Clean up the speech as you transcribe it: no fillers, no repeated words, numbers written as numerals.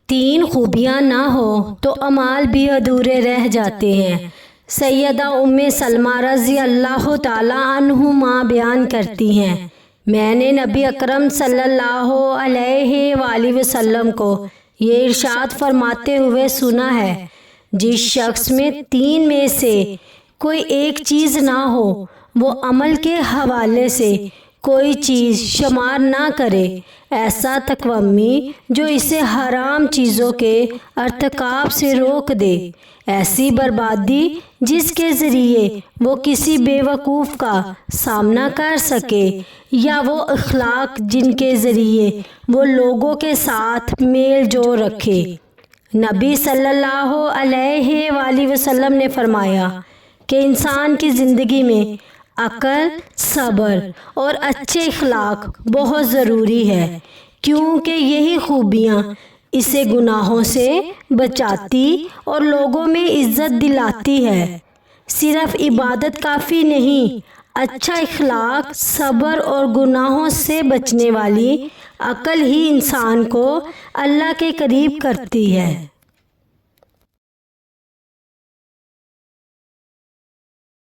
تین خوبیاں نہ ہو تو اعمال بھی ادھورے رہ جاتے ہیں۔ سیدہ ام سلمہ رضی اللہ تعالی عنہما بیان کرتی ہیں، میں نے نبی اکرم صلی اللہ علیہ وآلہ وسلم کو یہ ارشاد فرماتے ہوئے سنا ہے، جس شخص میں تین میں سے کوئی ایک چیز نہ ہو وہ عمل کے حوالے سے کوئی چیز شمار نہ کرے، ایسا تقوی جو اسے حرام چیزوں کے ارتکاب سے روک دے، ایسی بربادی جس کے ذریعے وہ کسی بے وقوف کا سامنا کر سکے، یا وہ اخلاق جن کے ذریعے وہ لوگوں کے ساتھ میل جول رکھے۔ نبی صلی اللہ علیہ وآلہ وسلم نے فرمایا کہ انسان کی زندگی میں عقل، صبر اور اچھے اخلاق بہت ضروری ہے، کیونکہ یہی خوبیاں اسے گناہوں سے بچاتی اور لوگوں میں عزت دلاتی ہے۔ صرف عبادت کافی نہیں، اچھا اخلاق، صبر اور گناہوں سے بچنے والی عقل ہی انسان کو اللہ کے قریب کرتی ہے۔